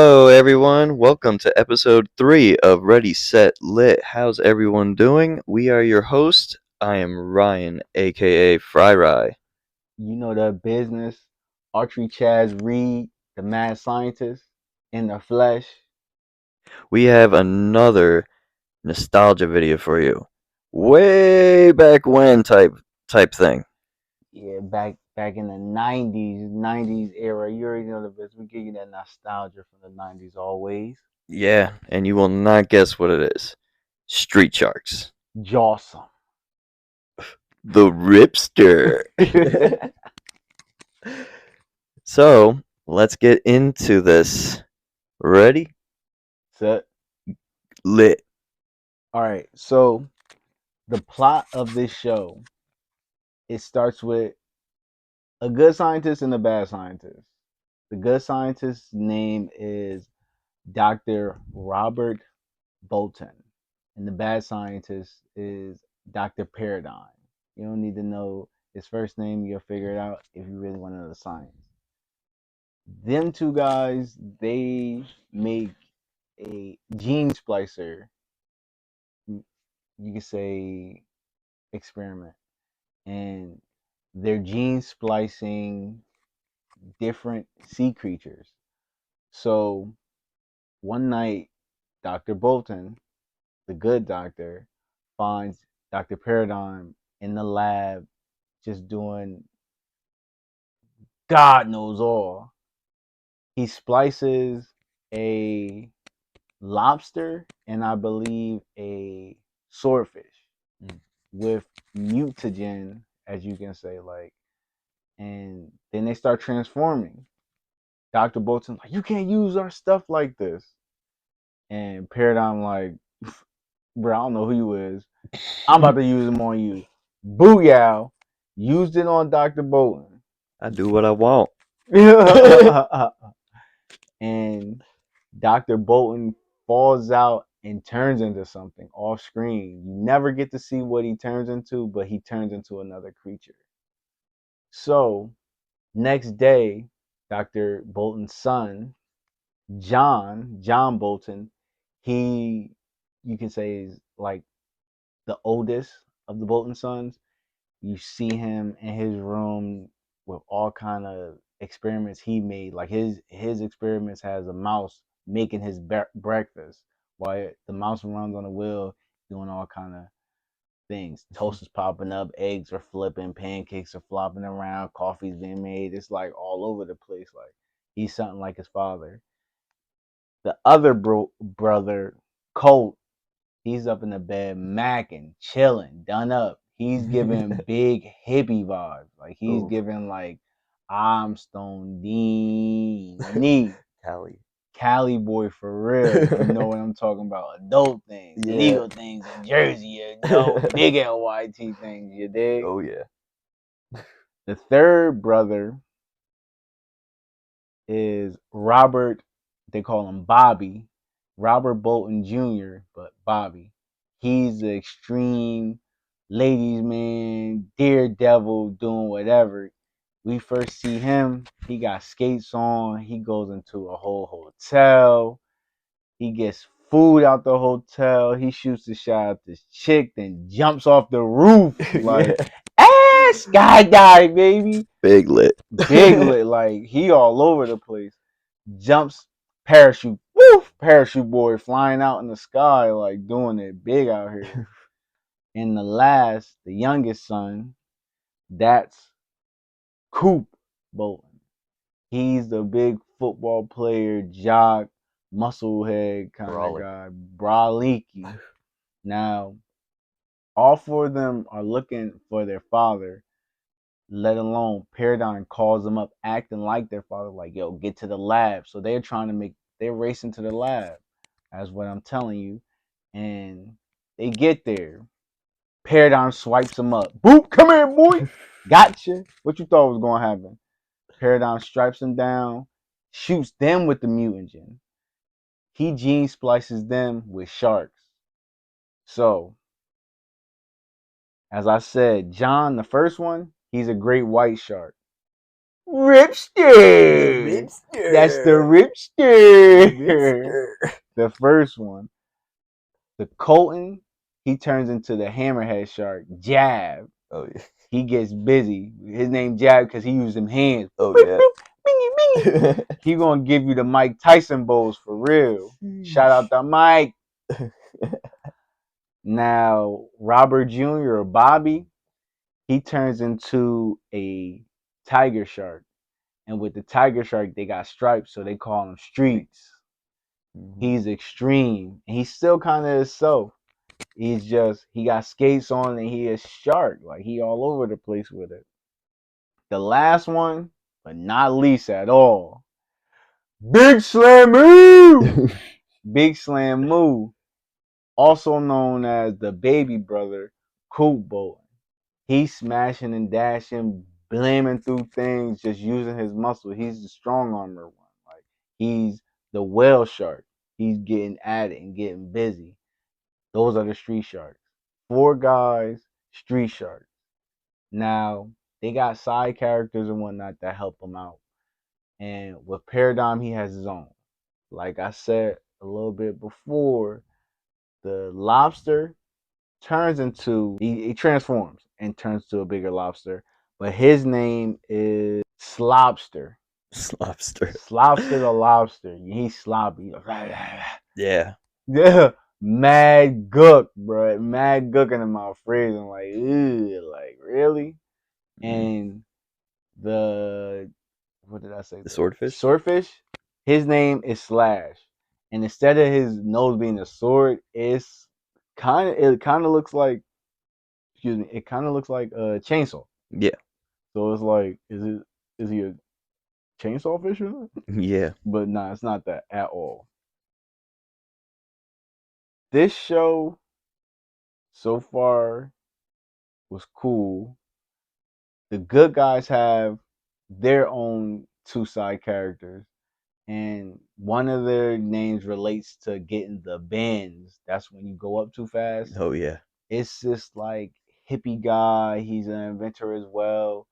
Hello, everyone. Welcome to episode 3 of Ready, Set, Lit. How's everyone doing? We are your host. I am Ryan, aka Fry Rye. You know the business. Archery Chaz Reed, the mad scientist, in the flesh. We have another nostalgia video for you. Way back when type thing. Yeah, back in the nineties era. You already know the business. We give you that nostalgia from the nineties always. Yeah, and you will not guess what it is. Street Sharks. Jawsome. The Ripster. So, let's get into this. Ready? So, Lit. alright, so the plot of this show, it starts with a good scientist and a bad scientist. The good scientist's name is Dr. Robert Bolton. And the bad scientist is Dr. Paradigm. You don't need to know his first name, you'll figure it out if you really want to know the science. Them two guys, they make a gene splicer, you could say experiment. And they're gene splicing different sea creatures. So one night, Dr. Bolton, the good doctor, finds Dr. Paradigm in the lab just doing God knows all. He splices a lobster and I believe a swordfish with mutagen, as you can say, like, and then they start transforming. Dr. Bolton's like, you can't use our stuff like this. And Paradigm like, bro, I don't know who you is. I'm about to use them on you. Booyah! Used it on Dr. Bolton. I do what I want. And Dr. Bolton falls out and turns into something off screen. You never get to see what he turns into, but he turns into another creature. So, next day, Dr. Bolton's son, John Bolton, he, you can say, is like the oldest of the Bolton sons. You see him in his room with all kind of experiments he made. Like his experiments has a mouse making his breakfast while the mouse runs on the wheel doing all kind of things. Toast is popping up, eggs are flipping, pancakes are flopping around, coffee's being made. It's like all over the place. Like he's something like his father. The other brother, Colt, he's up in the bed, macking, chilling, done up. He's giving big hippie vibes. Like he's Ooh. giving like I'm Stone Dean, Cali. Cali boy for real. You know what I'm talking about? Adult things, Yeah. legal things in Jersey. You know, big LYT things. You dig? Oh yeah. The third brother is Robert. They call him Bobby. Robert Bolton Jr., but Bobby. He's the extreme ladies man, daredevil, doing whatever. We first see him, he got skates on, he goes into a whole hotel, he gets food out the hotel, he shoots a shot at this chick, then jumps off the roof like, skydive, baby. Big lit. Big lit, like he all over the place. Jumps, parachute, woof, parachute boy flying out in the sky, like doing it big out here. And the youngest son, that's Coop Bolton. He's the big football player, jock, musclehead kind Brawler. of guy, Brawleaky. Now, all four of them are looking for their father, let alone Paradigm calls them up acting like their father, like, yo, get to the lab. So they're racing to the lab. That's what I'm telling you. And they get there. Paradigm swipes them up. Boop, come here, boy. Gotcha. What you thought was going to happen? Paradigm stripes them down, shoots them with the mutagen. He gene splices them with sharks. So, as I said, John, the first one, he's a great white shark. Ripster. That's the Ripster. The first one. The Colton, he turns into the hammerhead shark, Jab. Oh yeah. He gets busy. His name Jab because he used them hands. Oh Boop, yeah. boop, bingy, bingy. He gonna give you the Mike Tyson bowls for real. Shout out to Mike. Now, Robert Jr. or Bobby, he turns into a tiger shark. And with the tiger shark, they got stripes, so they call him Streets. He's extreme. And he's still kind of himself. He's just, he got skates on and he is shark. Like, he all over the place with it. The last one, but not least at all, Big Slam Moo! Big Slam Moo, also known as the baby brother, Coop Bolton. He's smashing and dashing, blaming through things, just using his muscle. He's the strong armor one. Like, he's the whale shark. He's getting at it and getting busy. Those are the street sharks. 4 guys, street sharks. Now, they got side characters and whatnot that help them out. And with Paradigm, he has his own. Like I said a little bit before, the lobster turns into, he transforms and turns to a bigger lobster. But his name is Slobster. Slobster. Slobster the lobster. He's sloppy. Yeah. Yeah. Mad gook, bro. Mad gooking in my freezing. Like, ew, like, really? And the, what did I say? The swordfish? Swordfish, his name is Slash. And instead of his nose being a sword, it kind of looks like, excuse me, it kind of looks like a chainsaw. Yeah. So it's like, is he a chainsaw fisher? Yeah. But nah, it's not that at all. This show so far was cool. The good guys have their own 2 side characters, and one of their names relates to getting the bends. That's when you go up too fast. Oh yeah. It's just like hippie guy. He's an inventor as well.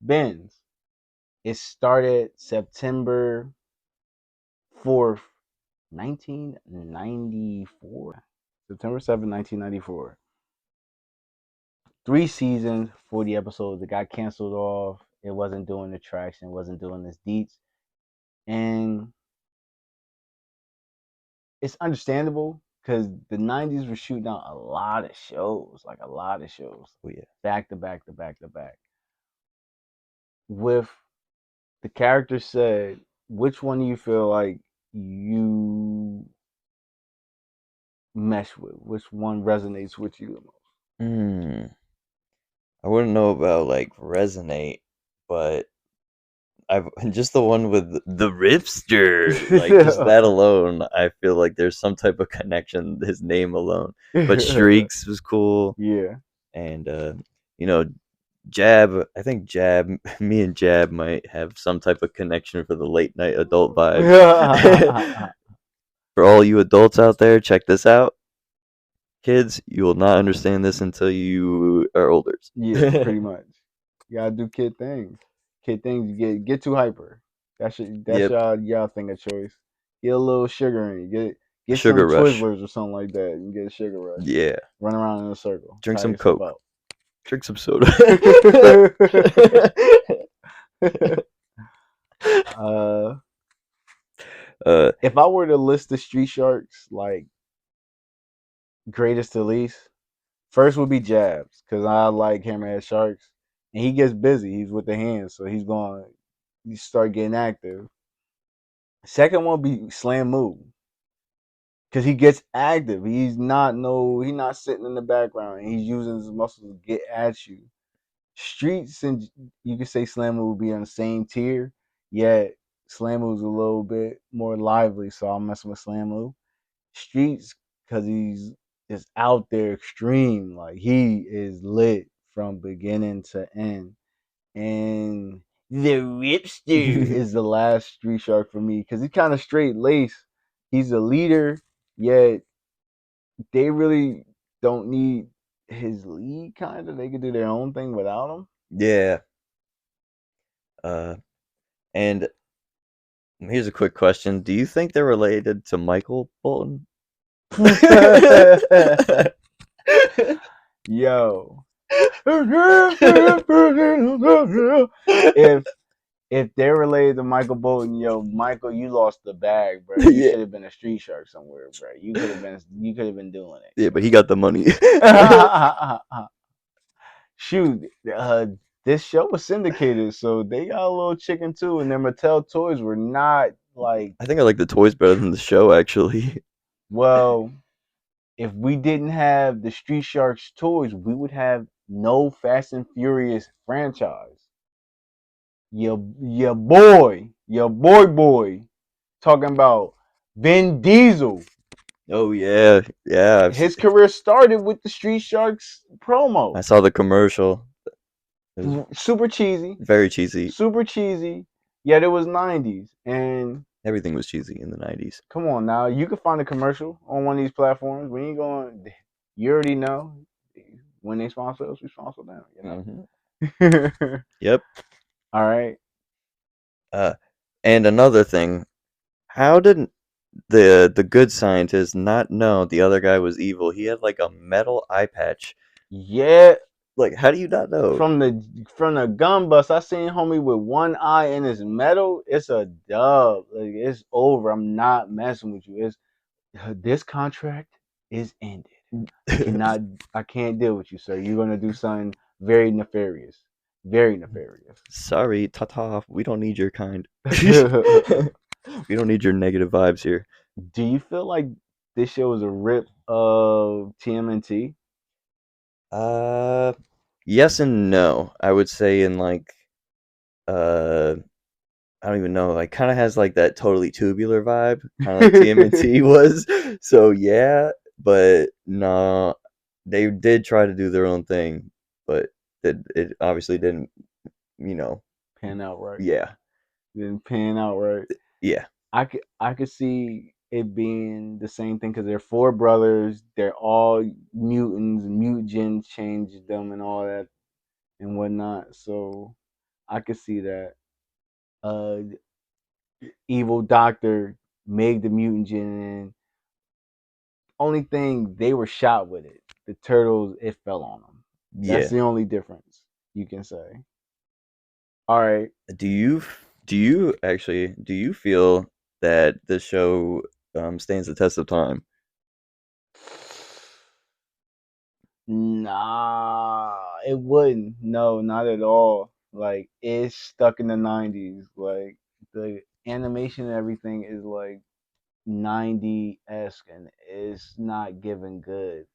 Benz. It started September 4th, 1994. September 7th, 1994. 3 seasons, 40 episodes. It got canceled off. It wasn't doing the traction, wasn't doing its deets. And it's understandable because the 90s were shooting out a lot of shows, like a lot of shows. Oh yeah. Back to back to back to back. With the character said, which one do you feel like you mesh with? Which one resonates with you the most? I wouldn't know about like resonate, but I've just the one with the Ripster. Like just that alone, I feel like there's some type of connection. His name alone, but Shrieks was cool. Yeah, and you know, Jab. I think Jab. Me and Jab might have some type of connection for the late night adult vibe. For all you adults out there, check this out. Kids, you will not understand this until you are older. Yeah, pretty much. You gotta do kid things. Kid things, you get too hyper. That's y'all thing of choice. Get a little sugar in you. Get Sugar some rush. Twizzlers or something like that. You get a sugar rush. Yeah. Run around in a circle. Drink Tire some yourself Coke. out. Drink some soda. If I were to list the street sharks, like greatest to least, first would be Jabs, because I like hammerhead sharks. And he gets busy. He's with the hands, so he's going to start getting active. Second one be Slam Moo, because he gets active. He's not sitting in the background. He's using his muscles to get at you. Streets, and you could say Slam Moo would be on the same tier, yet Slam Moo's a little bit more lively, so I'm messing with Slam Moo. Streets, because he's just out there extreme. Like, he is lit from beginning to end. And the Ripster is the last street shark for me because he's kind of straight laced. He's a leader, yet they really don't need his lead. Kind of, they can do their own thing without him. Yeah. Uh, and here's a quick question: do you think they're related to Michael Bolton? Yo. if if they're related to Michael Bolton, yo, Michael, you lost the bag, bro. You Yeah, should have been a street shark somewhere, bro. You could have been doing yeah, but he got the money. it. Shoot, this show was syndicated, so they got a little chicken too, and their Mattel toys were not like, I think I like the toys better than the show, actually. well, if we didn't have the Street Sharks toys, we would have no Fast and Furious franchise. Your boy, talking about Vin Diesel. Oh yeah, yeah. His career started with the Street Sharks I promo. saw the commercial. It was Super cheesy, very cheesy. super cheesy. Yet it was '90s, and Everything was cheesy in the 90s. come on now, you can find a commercial on one of these platforms. When you going, you already know when they sponsor us, we sponsor them. Yep. All right. And another thing, how did the good scientist not know the other guy was evil? He had like a metal eye patch. Yeah, Like, how do you not know? from the gun bust, I seen homie with one eye in his metal. It's a dub. Like, it's over. I'm not messing with you. It's this contract is ended. I can't deal with you, sir. You're gonna do something very nefarious. Very nefarious. Sorry, ta-ta. We don't need your kind. We don't need your negative vibes here. Do you feel like this show is a rip of TMNT? Uh, yes and no. I would say in like uh I don't even know, like kind of has like that totally tubular vibe, kind of like TMNT was. So yeah, but no, they did try to do their own thing, but it obviously didn't, you know. Pan out right. Yeah, Didn't pan out right. yeah, I could see it being the same thing because they're four brothers. They're all mutants. Mutagens changed them and all that and whatnot. So I could see that. Uh, evil doctor made the mutagen, and only thing they were shot with it. The turtles, it fell on them. That's yeah. the only difference you can say. All right. Do you feel that the show stands the test of time? Nah, it wouldn't. No, not at all. Like, it's stuck in the '90s. Like, the animation and everything is like 90 esque, and it's not given good.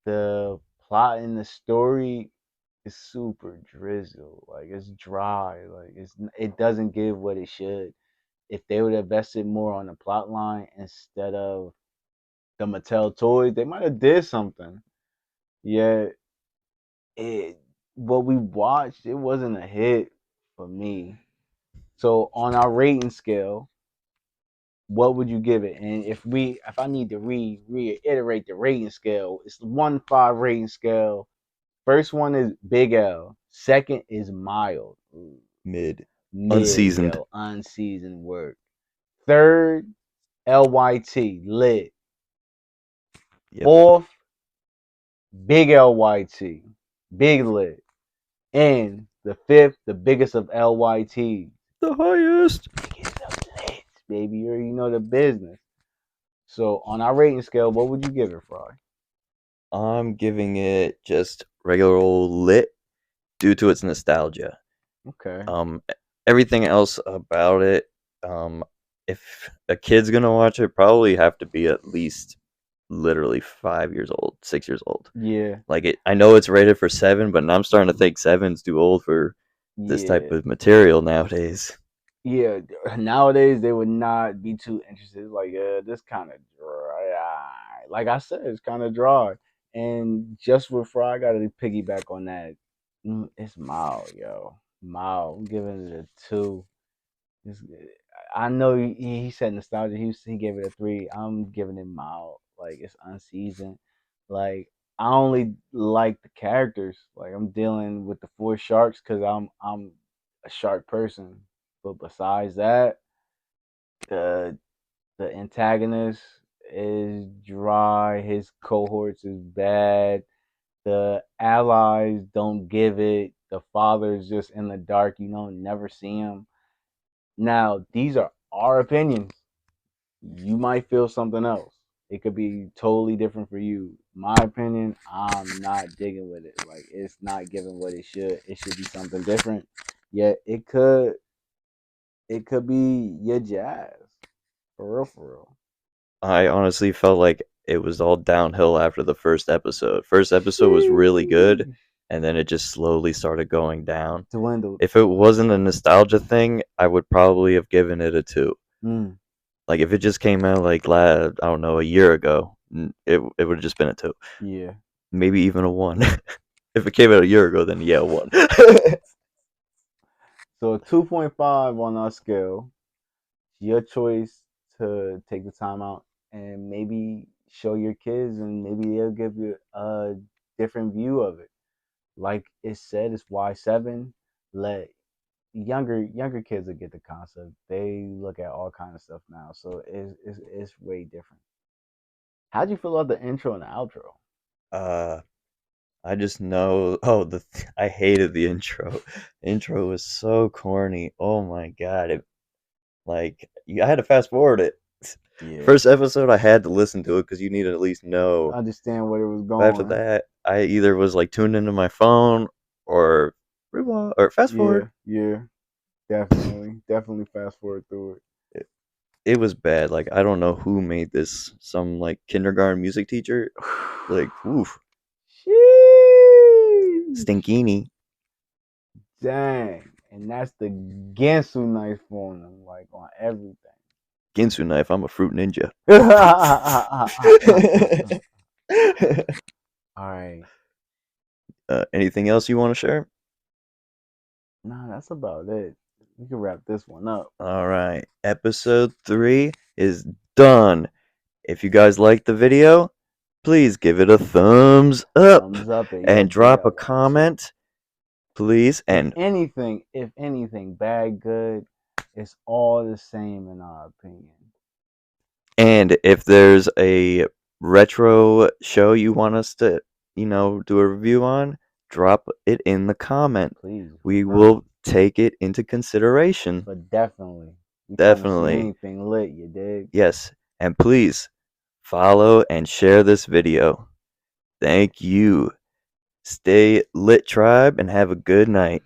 The plot and the story is super drizzle. Like, it's dry. Like, it doesn't give what it should. If they would have invested more on the plot line instead of the Mattel toys, they might have did something. Yeah, it what we watched, it wasn't a hit for me. So on our rating scale, what would you give it? And if I need to reiterate the rating scale, it's 1-5 rating scale. First one is Big L. Second is mild. Mid, Mid, unseasoned. yo, unseasoned work. Third, LYT, lit. Yep. Fourth, Big LYT, big lit. And the fifth, the biggest of LYT, The highest. biggest of lit, baby. You already know the business. So on our rating scale, what would you give it, Fry? I'm giving it just regular old lit due to its nostalgia. Okay. Um, Everything else about it, um, if a kid's gonna watch it, probably have to be at least literally 5 years old, 6 years old. Yeah. Like it, I know it's rated for 7, but I'm starting to think seven's too old for this type Yeah. of material nowadays. Yeah. Nowadays they would not be too interested. Like, this kind of dry. Like I said, it's kind of dry. And just with Fry, I got to piggyback on that. It's mild, yo. Mild. I'm giving it a 2. It's, I know he said nostalgia. He gave it a 3. I'm giving it mild. Like, it's unseasoned. Like, I only like the characters. Like, I'm dealing with the four sharks because I'm a sharp person. But besides that, the the antagonist is dry. His cohorts is bad. The allies don't give it. The father's just in the dark. You know, never see him. Now, these are our opinions. You might feel something else. It could be totally different for you. My opinion, I'm not digging with it. Like it's not giving what it should. It should be something different. Yet it could be your jazz. For real, for real. I honestly felt like it was all downhill after the first episode. First episode was really good, and then it just slowly started going down. Dwindled. If it wasn't a nostalgia thing, I would probably have given it a 2. Mm. Like if it just came out like I don't know, a year ago, it would have just been a 2. Yeah. Maybe even a 1. If it came out a year ago, then yeah, 1. So a 2.5 on our scale. Your choice to take the time out and maybe show your kids, and maybe they'll give you a different view of it. Like it said, it's Y7. Let younger kids will get the concept. They look at all kind of stuff now, so it's way different. How'd you feel about the intro and the outro? I just know. Oh, I hated the intro. The intro was so corny. Oh my god! I had to fast forward it. Yeah. First episode, I had to listen to it because you need to at least know. Understand where it was going. But after that, I either was like tuned into my phone or rewind or fast forward. Yeah, definitely fast forward through it. It was bad. Like I don't know who made this. Some like kindergarten music teacher. Like oof. Stinkini. Dang. And that's the Ginsu knife for them, like on everything. Ginsu knife, I'm a fruit ninja. Alright. Anything else you want to share? Nah, that's about it. We can wrap this one up. Alright. Episode 3 is done. If you guys liked the video, please give it a thumbs up. And drop a comment. Please. And if anything, bad, good, it's all the same in our opinion. And if there's a retro show you want us to, do a review on, drop it in the comment. Please. We will take it into consideration. But definitely. Definitely. Anything lit, you dig? Yes. And please follow and share this video. Thank you. Stay lit, tribe, and have a good night.